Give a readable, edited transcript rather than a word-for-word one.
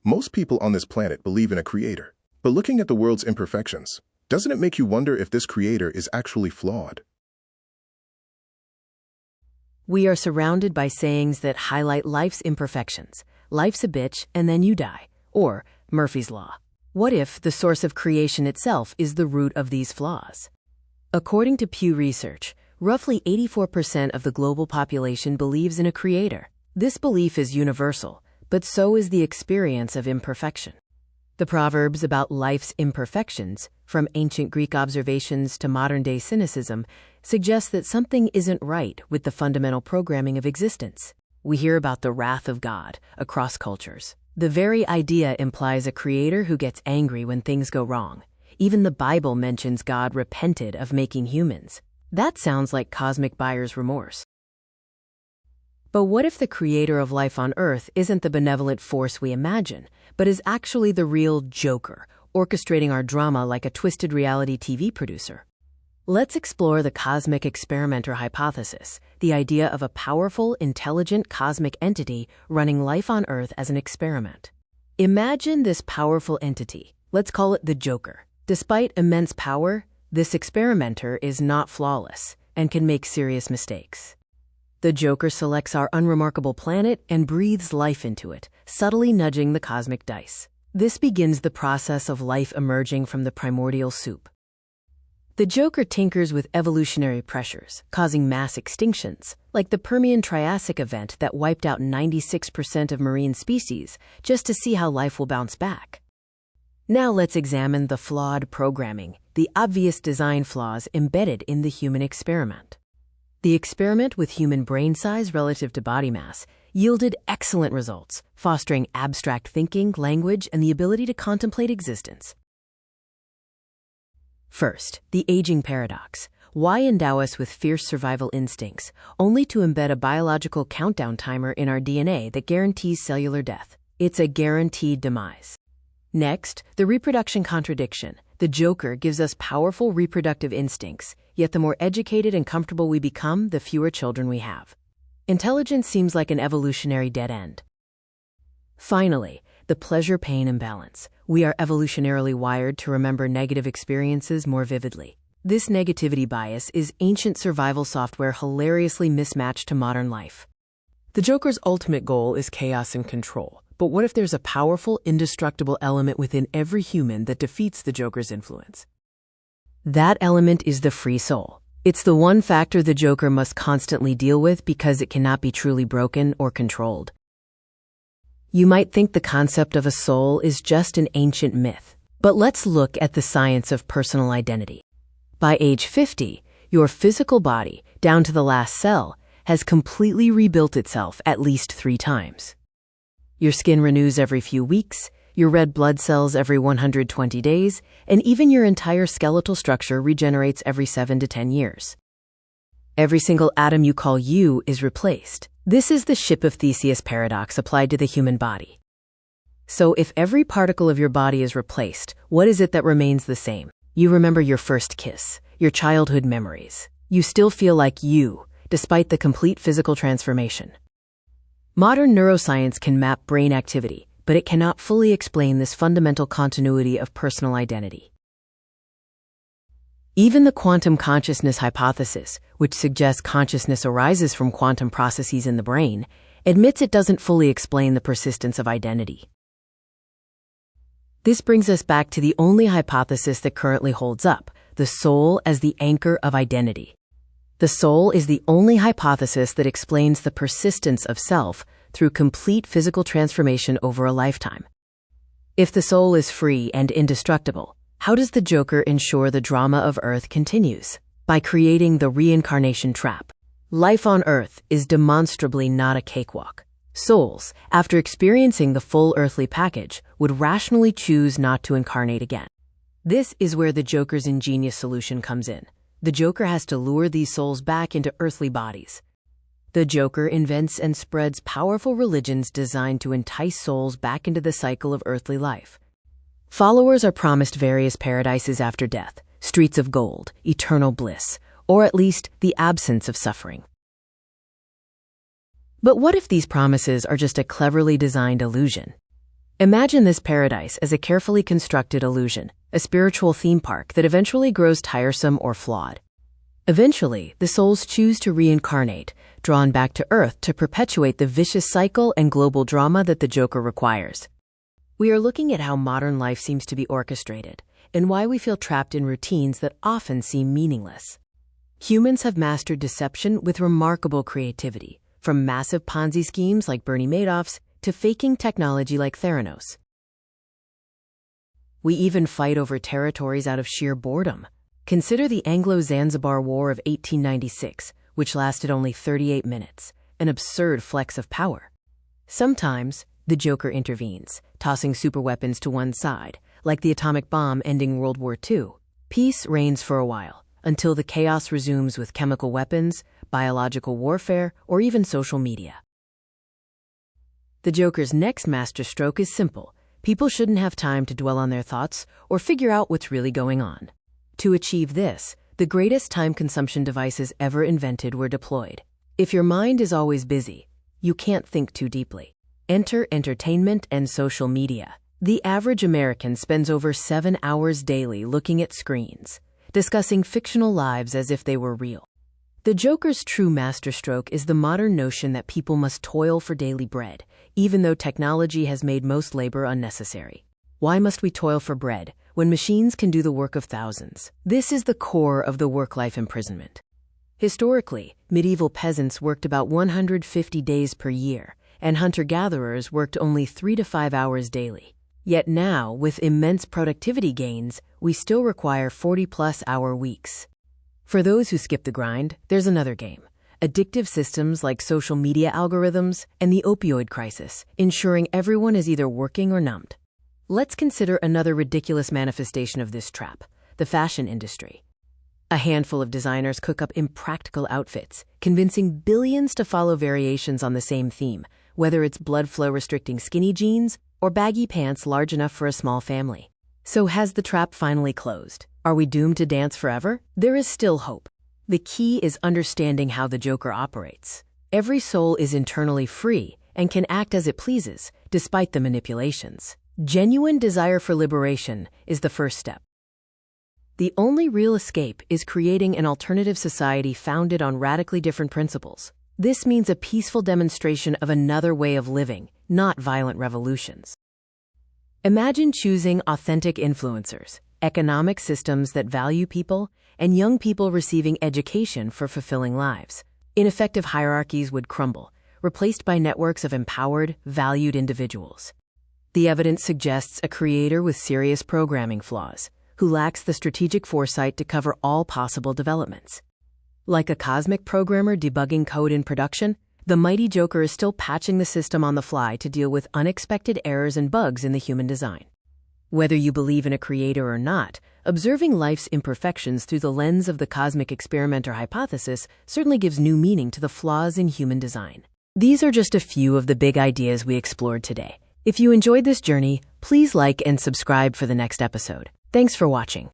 Most people on this planet believe in a creator, but looking at the world's imperfections, doesn't it make you wonder if this creator is actually flawed? We are surrounded by sayings that highlight life's imperfections. Life's a bitch and then you die. Or Murphy's Law. What if the source of creation itself is the root of these flaws? According to Pew Research, roughly 84% of the global population believes in a creator. This belief is universal, but so is the experience of imperfection. The proverbs about life's imperfections, from ancient Greek observations to modern-day cynicism, suggest that something isn't right with the fundamental programming of existence. We hear about the wrath of God across cultures. The very idea implies a creator who gets angry when things go wrong. Even the Bible mentions God repented of making humans. That sounds like cosmic buyer's remorse. But what if the creator of life on Earth isn't the benevolent force we imagine, but is actually the real Joker, orchestrating our drama like a twisted reality TV producer? Let's explore the cosmic experimenter hypothesis, the idea of a powerful, intelligent cosmic entity running life on Earth as an experiment. Imagine this powerful entity. Let's call it the Joker. Despite immense power, this experimenter is not flawless and can make serious mistakes. The Joker selects our unremarkable planet and breathes life into it, subtly nudging the cosmic dice. This begins the process of life emerging from the primordial soup. The Joker tinkers with evolutionary pressures, causing mass extinctions, like the Permian-Triassic event that wiped out 96% of marine species, just to see how life will bounce back. Now let's examine the flawed programming, the obvious design flaws embedded in the human experiment. The experiment with human brain size relative to body mass yielded excellent results, fostering abstract thinking, language, and the ability to contemplate existence. First, the aging paradox. Why endow us with fierce survival instincts, only to embed a biological countdown timer in our DNA that guarantees cellular death? It's a guaranteed demise. Next, the reproduction contradiction. The Joker gives us powerful reproductive instincts, yet the more educated and comfortable we become, the fewer children we have. Intelligence seems like an evolutionary dead end. Finally, the pleasure-pain imbalance. We are evolutionarily wired to remember negative experiences more vividly. This negativity bias is ancient survival software hilariously mismatched to modern life. The Joker's ultimate goal is chaos and control. But what if there's a powerful, indestructible element within every human that defeats the Joker's influence? That element is the free soul. It's the one factor the Joker must constantly deal with because it cannot be truly broken or controlled. You might think the concept of a soul is just an ancient myth, but let's look at the science of personal identity. By age 50, your physical body, down to the last cell, has completely rebuilt itself at least 3 times. Your skin renews every few weeks, your red blood cells every 120 days, and even your entire skeletal structure regenerates every 7 to 10 years. Every single atom you call you is replaced. This is the ship of Theseus paradox applied to the human body. So if every particle of your body is replaced, what is it that remains the same? You remember your first kiss, your childhood memories. You still feel like you, despite the complete physical transformation. Modern neuroscience can map brain activity, but it cannot fully explain this fundamental continuity of personal identity. Even the quantum consciousness hypothesis, which suggests consciousness arises from quantum processes in the brain, admits it doesn't fully explain the persistence of identity. This brings us back to the only hypothesis that currently holds up, the soul as the anchor of identity. The soul is the only hypothesis that explains the persistence of self through complete physical transformation over a lifetime. If the soul is free and indestructible, how does the Joker ensure the drama of Earth continues? By creating the reincarnation trap. Life on Earth is demonstrably not a cakewalk. Souls, after experiencing the full earthly package, would rationally choose not to incarnate again. This is where the Joker's ingenious solution comes in. The Joker has to lure these souls back into earthly bodies. The Joker invents and spreads powerful religions designed to entice souls back into the cycle of earthly life. Followers are promised various paradises after death, streets of gold, eternal bliss, or at least the absence of suffering. But what if these promises are just a cleverly designed illusion? Imagine this paradise as a carefully constructed illusion, a spiritual theme park that eventually grows tiresome or flawed. Eventually, the souls choose to reincarnate, drawn back to Earth to perpetuate the vicious cycle and global drama that the Joker requires. We are looking at how modern life seems to be orchestrated, and why we feel trapped in routines that often seem meaningless. Humans have mastered deception with remarkable creativity, from massive Ponzi schemes like Bernie Madoff's to faking technology like Theranos. We even fight over territories out of sheer boredom. Consider the Anglo-Zanzibar War of 1896, which lasted only 38 minutes, an absurd flex of power. Sometimes, the Joker intervenes, tossing superweapons to one side, like the atomic bomb ending World War II. Peace reigns for a while, until the chaos resumes with chemical weapons, biological warfare, or even social media. The Joker's next masterstroke is simple. People shouldn't have time to dwell on their thoughts or figure out what's really going on. To achieve this, the greatest time consumption devices ever invented were deployed. If your mind is always busy, you can't think too deeply. Enter entertainment and social media. The average American spends over 7 hours daily looking at screens, discussing fictional lives as if they were real. The Joker's true masterstroke is the modern notion that people must toil for daily bread, even though technology has made most labor unnecessary. Why must we toil for bread when machines can do the work of thousands? This is the core of the work-life imprisonment. Historically, medieval peasants worked about 150 days per year, and hunter-gatherers worked only 3 to 5 hours daily. Yet now, with immense productivity gains, we still require 40-plus hour weeks. For those who skip the grind, there's another game. Addictive systems like social media algorithms and the opioid crisis, ensuring everyone is either working or numbed. Let's consider another ridiculous manifestation of this trap, the fashion industry. A handful of designers cook up impractical outfits, convincing billions to follow variations on the same theme, whether it's blood flow restricting skinny jeans or baggy pants large enough for a small family. So has the trap finally closed? Are we doomed to dance forever? There is still hope. The key is understanding how the Joker operates. Every soul is internally free and can act as it pleases, despite the manipulations. Genuine desire for liberation is the first step. The only real escape is creating an alternative society founded on radically different principles. This means a peaceful demonstration of another way of living, not violent revolutions. Imagine choosing authentic influencers, economic systems that value people, and young people receiving education for fulfilling lives. Ineffective hierarchies would crumble, replaced by networks of empowered, valued individuals. The evidence suggests a creator with serious programming flaws, who lacks the strategic foresight to cover all possible developments. Like a cosmic programmer debugging code in production, the mighty Joker is still patching the system on the fly to deal with unexpected errors and bugs in the human design. Whether you believe in a creator or not, observing life's imperfections through the lens of the cosmic experimenter hypothesis certainly gives new meaning to the flaws in human design. These are just a few of the big ideas we explored today. If you enjoyed this journey, please like and subscribe for the next episode. Thanks for watching.